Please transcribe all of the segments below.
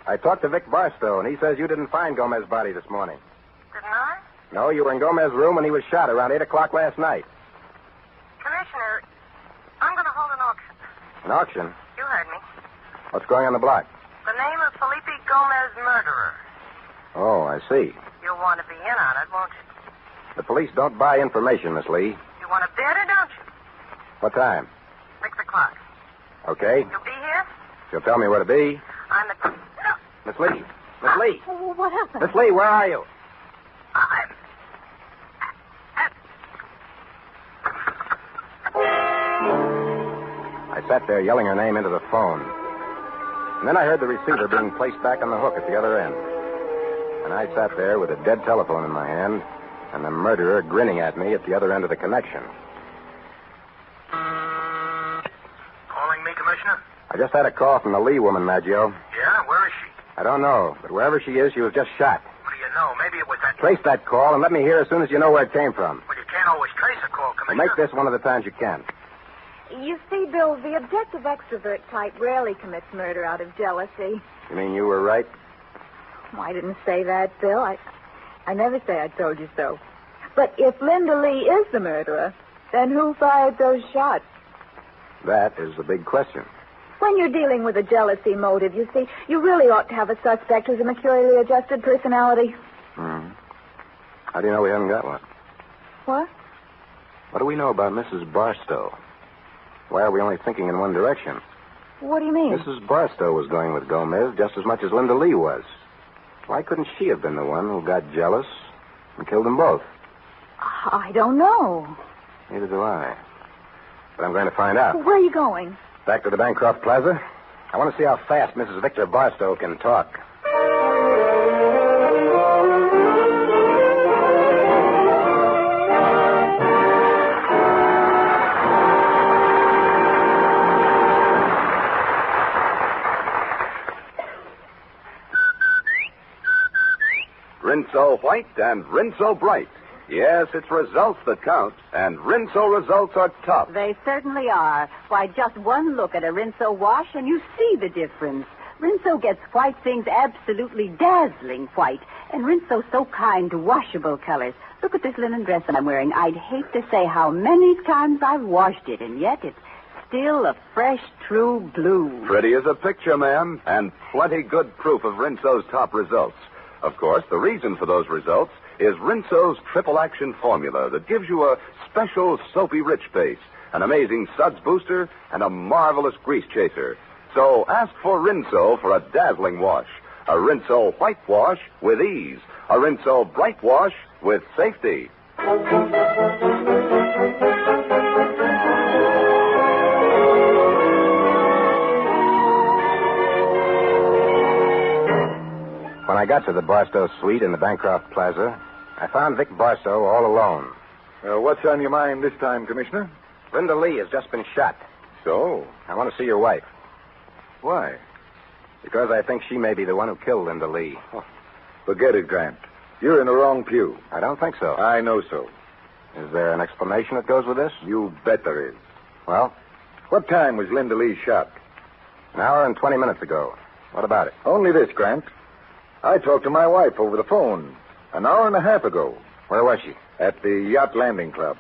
I talked to Vic Barstow, and he says you didn't find Gomez's body this morning. Didn't I? No, you were in Gomez's room when he was shot around 8 o'clock last night. Commissioner, I'm going to hold an auction. An auction? You heard me. What's going on the block? The name of Felipe Gomez, murderer. Oh, I see. You'll want to be in on it, won't you? The police don't buy information, Miss Lee. You want to bid or don't you? What time? 6 o'clock. Okay. You'll be here? She'll tell me where to be. I'm the... No. Miss Lee. Miss Lee. What happened? Miss Lee, where are you? I'm... I sat there yelling her name into the phone. And then I heard the receiver being placed back on the hook at the other end. And I sat there with a dead telephone in my hand and the murderer grinning at me at the other end of the connection. Calling me, Commissioner? I just had a call from the Lee woman, Maggio. Yeah, where is she? I don't know, but wherever she is, she was just shot. What do you know? Maybe it was that... Trace that call and let me hear as soon as you know where it came from. Well, you can't always trace a call, Well, Commissioner. make this one of the times you can. You see, Bill, the objective extrovert type rarely commits murder out of jealousy. You mean you were right? Well, I didn't say that, Bill. I never say I told you so. But if Linda Lee is the murderer, then who fired those shots? That is the big question. When you're dealing with a jealousy motive, you see, you really ought to have a suspect who's a mercurially adjusted personality. Hmm. How do you know we haven't got one? What? What do we know about Mrs. Barstow? Why are we only thinking in one direction? What do you mean? Mrs. Barstow was going with Gomez just as much as Linda Lee was. Why couldn't she have been the one who got jealous and killed them both? I don't know. Neither do I. But I'm going to find out. Where are you going? Back to the Bancroft Plaza. I want to see how fast Mrs. Victor Barstow can talk. Rinso White and Rinso Bright. Yes, it's results that count, and Rinso results are tough. They certainly are. Why, just one look at a Rinso wash and you see the difference. Rinso gets white things absolutely dazzling white, and Rinso's so kind to washable colors. Look at this linen dress that I'm wearing. I'd hate to say how many times I've washed it, and yet it's still a fresh, true blue. Pretty as a picture, ma'am, and plenty good proof of Rinso's top results. Of course, the reason for those results is Rinso's triple action formula that gives you a special soapy rich base, an amazing suds booster, and a marvelous grease chaser. So ask for Rinso for a dazzling wash. A Rinso white wash with ease. A Rinso bright wash with safety. When I got to the Barstow suite in the Bancroft Plaza, I found Vic Barstow all alone. What's on your mind this time, Commissioner? Linda Lee has just been shot. So? I want to see your wife. Why? Because I think she may be the one who killed Linda Lee. Oh, forget it, Grant. You're in the wrong pew. I don't think so. I know so. Is there an explanation that goes with this? You bet there is. Well? What time was Linda Lee shot? An hour and 20 minutes ago. What about it? Only this, Grant. I talked to my wife over the phone an hour and a half ago. Where was she? At the Yacht Landing Club.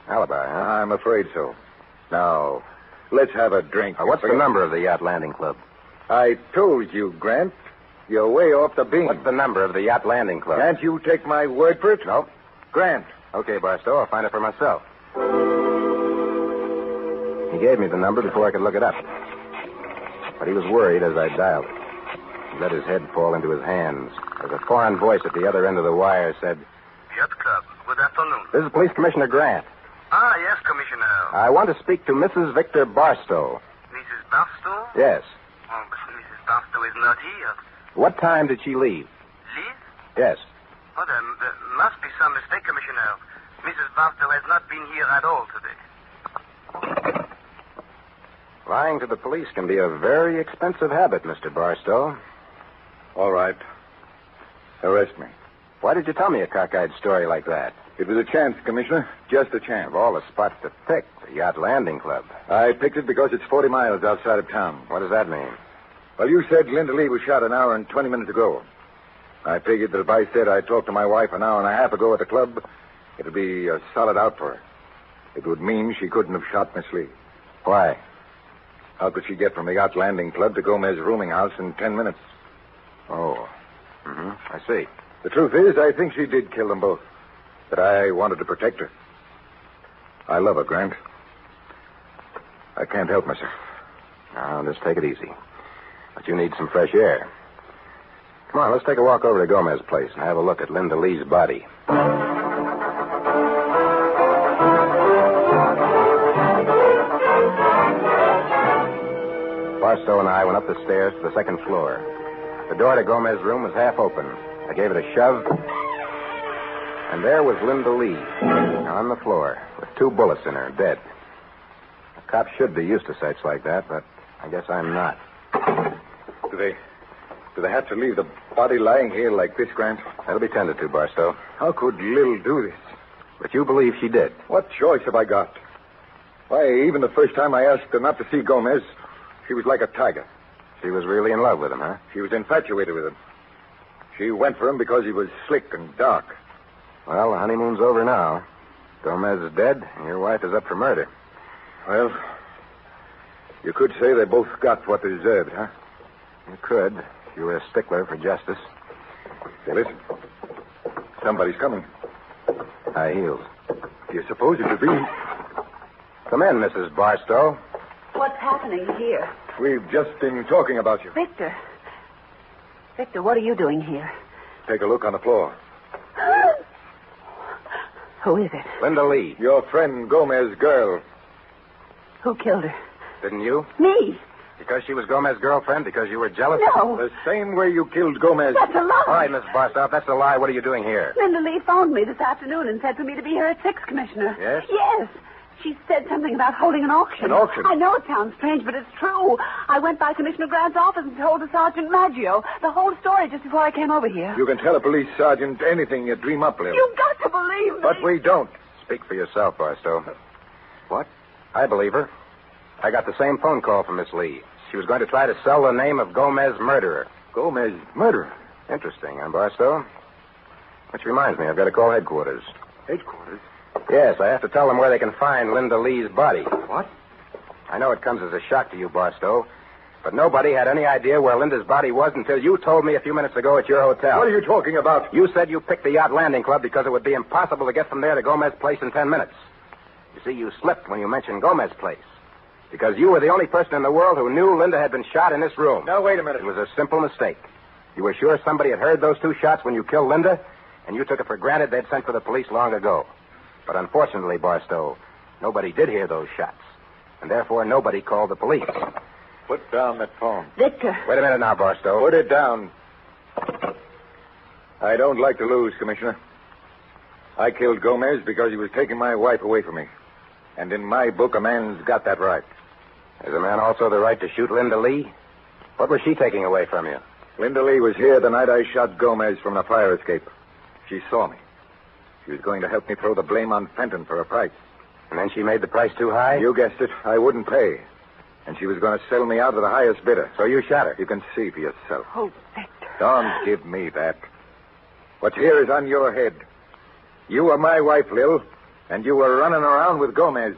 Alibi, huh? I'm afraid so. Now, let's have a drink. What's the number of the Yacht Landing Club? I told you, Grant. You're way off the beam. What's the number of the Yacht Landing Club? Can't you take my word for it? No. Grant. Okay, Barstow, I'll find it for myself. He gave me the number before I could look it up. But he was worried as I dialed it. He let his head fall into his hands as a foreign voice at the other end of the wire said, Yacht Club. Good afternoon. "This is Police Commissioner Grant. Ah, yes, Commissioner. I want to speak to Mrs. Victor Barstow." Mrs. Barstow? "Yes. Oh, but Mrs. Barstow is not here. What time did she leave?" Leave? "Yes." Oh, there must be some mistake, Commissioner. Mrs. Barstow has not been here at all today. Lying to the police can be a very expensive habit, Mr. Barstow. All right. Arrest me. Why did you tell me a cockeyed story like that? It was a chance, Commissioner. Just a chance. Of all the spots to pick, the Yacht Landing Club. I picked it because it's 40 miles outside of town. What does that mean? Well, you said Linda Lee was shot an hour and 20 minutes ago. I figured that if I said I talked to my wife an hour and a half ago at the club, it would be a solid out for her. It would mean she couldn't have shot Miss Lee. Why? How could she get from the Yacht Landing Club to Gomez's rooming house in 10 minutes? Oh. Mm-hmm. I see. The truth is, I think she did kill them both. But I wanted to protect her. I love her, Grant. I can't help myself. Now, just take it easy. But you need some fresh air. Come on, let's take a walk over to Gomez's place and have a look at Linda Lee's body. Barstow and I went up the stairs to the second floor. The door to Gomez's room was half open. I gave it a shove, and there was Linda Lee on the floor with 2 bullets in her, dead. A cop should be used to sights like that, but I guess I'm not. Do they have to leave the body lying here like this, Grant? That'll be tended to, Barstow. How could Lil do this? But you believe she did. What choice have I got? Why, even the first time I asked her not to see Gomez, she was like a tiger. She was really in love with him, huh? She was infatuated with him. She went for him because he was slick and dark. Well, the honeymoon's over now. Gomez is dead, and your wife is up for murder. Well, you could say they both got what they deserved, huh? You could, if you were a stickler for justice. Say, listen. Somebody's coming. High heels. Do you suppose it could be? Come in, Mrs. Barstow. What's happening here? We've just been talking about you. Victor. Victor, what are you doing here? Take a look on the floor. Who is it? Linda Lee. Your friend Gomez's girl. Who killed her? Didn't you? Me. Because she was Gomez's girlfriend? Because you were jealous? No. The same way you killed Gomez. That's a lie. All right, Mrs. Barstow, if that's a lie, what are you doing here? Linda Lee phoned me this afternoon and said for me to be here at 6, Commissioner. Yes? Yes. She said something about holding an auction. An auction? I know it sounds strange, but it's true. I went by Commissioner Grant's office and told the Sergeant Maggio the whole story just before I came over here. You can tell a police sergeant anything you dream up, Lil. You've got to believe me. But we don't. Speak for yourself, Barstow. What? I believe her. I got the same phone call from Miss Lee. She was going to try to sell the name of Gomez's murderer. Gomez murderer? Interesting, huh, Barstow? Which reminds me, I've got to call headquarters. Headquarters? Yes, I have to tell them where they can find Linda Lee's body. What? I know it comes as a shock to you, Barstow, but nobody had any idea where Linda's body was until you told me a few minutes ago at your hotel. What are you talking about? You said you picked the Yacht Landing Club because it would be impossible to get from there to Gomez's place in 10 minutes. You see, you slipped when you mentioned Gomez's place. Because you were the only person in the world who knew Linda had been shot in this room. Now, wait a minute. It was a simple mistake. You were sure somebody had heard those 2 shots when you killed Linda, and you took it for granted they'd sent for the police long ago. But unfortunately, Barstow, nobody did hear those shots, and therefore nobody called the police. Put down that phone. Victor. Wait a minute now, Barstow. Put it down. I don't like to lose, Commissioner. I killed Gomez because he was taking my wife away from me. And in my book, a man's got that right. Has a man also the right to shoot Linda Lee? What was she taking away from you? Linda Lee was here the night I shot Gomez from the fire escape. She saw me. She was going to help me throw the blame on Fenton for a price. And then she made the price too high? You guessed it. I wouldn't pay. And she was going to sell me out to the highest bidder. So you shot her? You can see for yourself. Oh, Victor. Don't give me that. What's here is on your head. You were my wife, Lil, and you were running around with Gomez.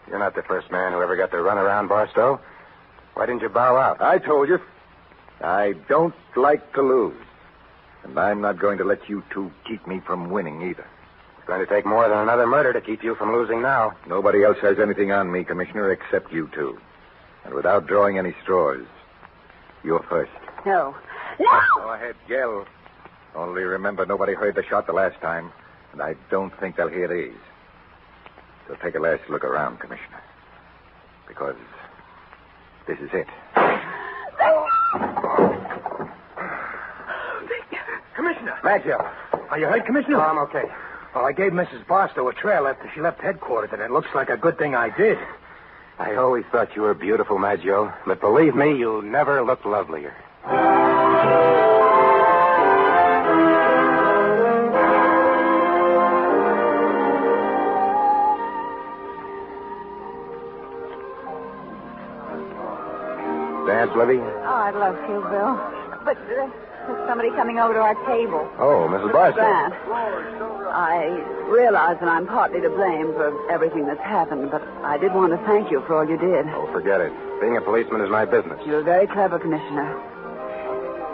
You're not the first man who ever got to run around, Barstow. Why didn't you bow out? I told you. I don't like to lose. And I'm not going to let you two keep me from winning either. It's going to take more than another murder to keep you from losing now. Nobody else has anything on me, Commissioner, except you two. And without drawing any straws, you're first. No. No! Go ahead, yell. Only remember, nobody heard the shot the last time, and I don't think they'll hear these. So take a last look around, Commissioner. Because this is it. Commissioner. Maggio. Are you hurt, Commissioner? No, I'm okay. Well, I gave Mrs. Barstow a trail after she left headquarters, and it looks like a good thing I did. I always thought you were beautiful, Maggio. But believe me, you never looked lovelier. Dad's Libby? Oh, I'd love to, Bill. But there's somebody coming over to our table. Oh, Mrs. Barstow. Grant, I realize that I'm partly to blame for everything that's happened, but I did want to thank you for all you did. Oh, forget it. Being a policeman is my business. You're very clever, Commissioner.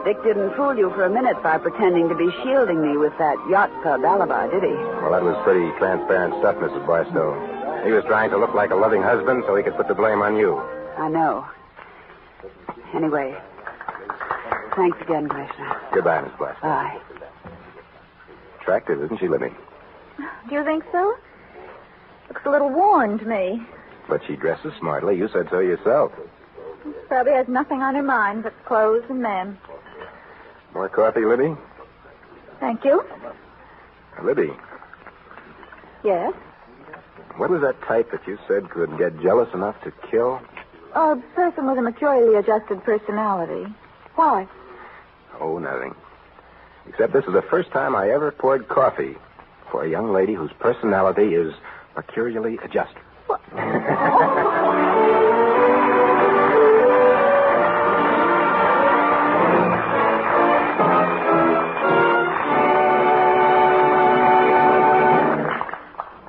Dick didn't fool you for a minute by pretending to be shielding me with that yacht club alibi, did he? Well, that was pretty transparent stuff, Mrs. Barstow. He was trying to look like a loving husband so he could put the blame on you. I know. Anyway, thanks again, Commissioner. Goodbye, Miss Barstow. Bye. Attractive, isn't she, Libby? Do you think so? Looks a little worn to me. But she dresses smartly. You said so yourself. Probably has nothing on her mind but clothes and men. More coffee, Libby? Thank you. Libby, Yes? what was that type that you said could get jealous enough to kill? A person with a maturely adjusted personality. Why? Oh, nothing. Except this is the first time I ever poured coffee for a young lady whose personality is peculiarly adjusted. What?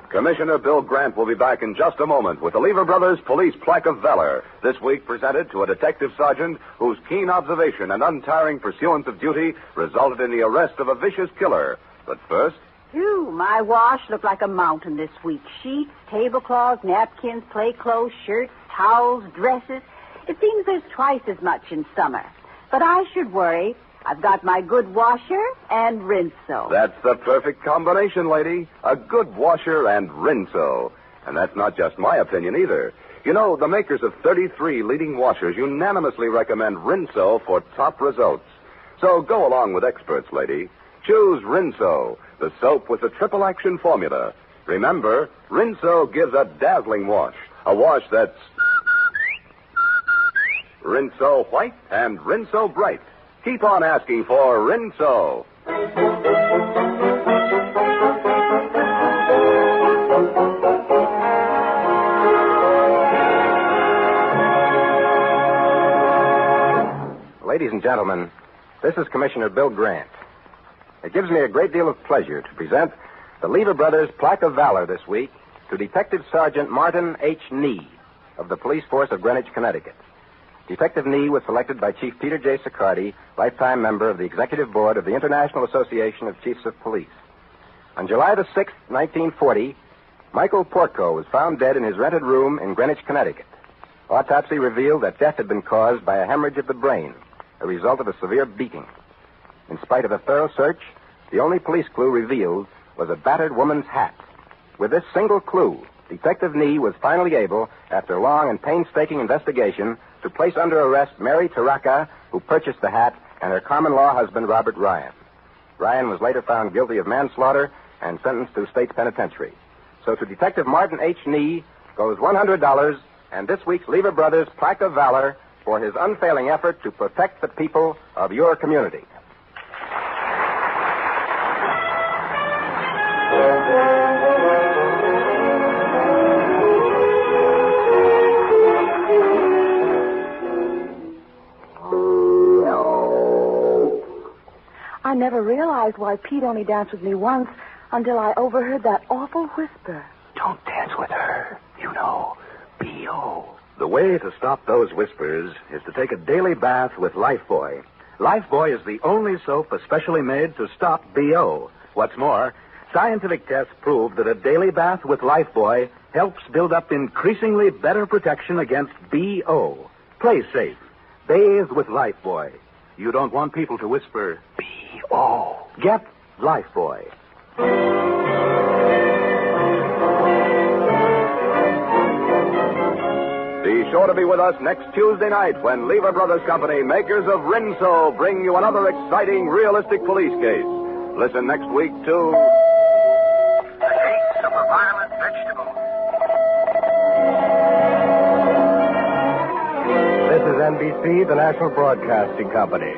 Commissioner Bill Grant will be back in just a moment with the Lever Brothers Police Plaque of Valor, this week presented to a detective sergeant whose keen observation and untiring pursuance of duty resulted in the arrest of a vicious killer. But first... Phew, my wash looked like a mountain this week. Sheets, tablecloths, napkins, play clothes, shirts, towels, dresses. It seems there's twice as much in summer. But I should worry. I've got my good washer and rinso. That's the perfect combination, lady. A good washer and rinso. And that's not just my opinion either. You know, the makers of 33 leading washers unanimously recommend rinso for top results. So go along with experts, lady. Choose Rinso, the soap with the triple action formula. Remember, Rinso gives a dazzling wash. A wash that's Rinso white and Rinso bright. Keep on asking for Rinso. Ladies and gentlemen, this is Commissioner Bill Grant. It gives me a great deal of pleasure to present the Lever Brothers Plaque of Valor this week to Detective Sergeant Martin H. Nee of the Police Force of Greenwich, Connecticut. Detective Nee was selected by Chief Peter J. Siccardi, lifetime member of the Executive Board of the International Association of Chiefs of Police. On July the 6th, 1940, Michael Portco was found dead in his rented room in Greenwich, Connecticut. Autopsy revealed that death had been caused by a hemorrhage of the brain, a result of a severe beating. In spite of a thorough search, the only police clue revealed was a battered woman's hat. With this single clue, Detective Nee was finally able, after long and painstaking investigation, to place under arrest Mary Taraka, who purchased the hat, and her common-law husband, Robert Ryan. Ryan was later found guilty of manslaughter and sentenced to state penitentiary. So to Detective Martin H. Nee goes $100 and this week's Lever Brothers Plaque of Valor for his unfailing effort to protect the people of your community. I never realized why Pete only danced with me once until I overheard that awful whisper. Don't dance with her. You know, B.O. The way to stop those whispers is to take a daily bath with Lifebuoy. Lifebuoy is the only soap especially made to stop B.O. What's more, scientific tests prove that a daily bath with Lifebuoy helps build up increasingly better protection against B.O. Play safe. Bathe with Lifebuoy. You don't want people to whisper, B.O. Get Lifebuoy. Be sure to be with us next Tuesday night when Lever Brothers Company, makers of Rinso, bring you another exciting, realistic police case. Listen next week to... The Case of a Violent Vegetable. This is NBC, the National Broadcasting Company.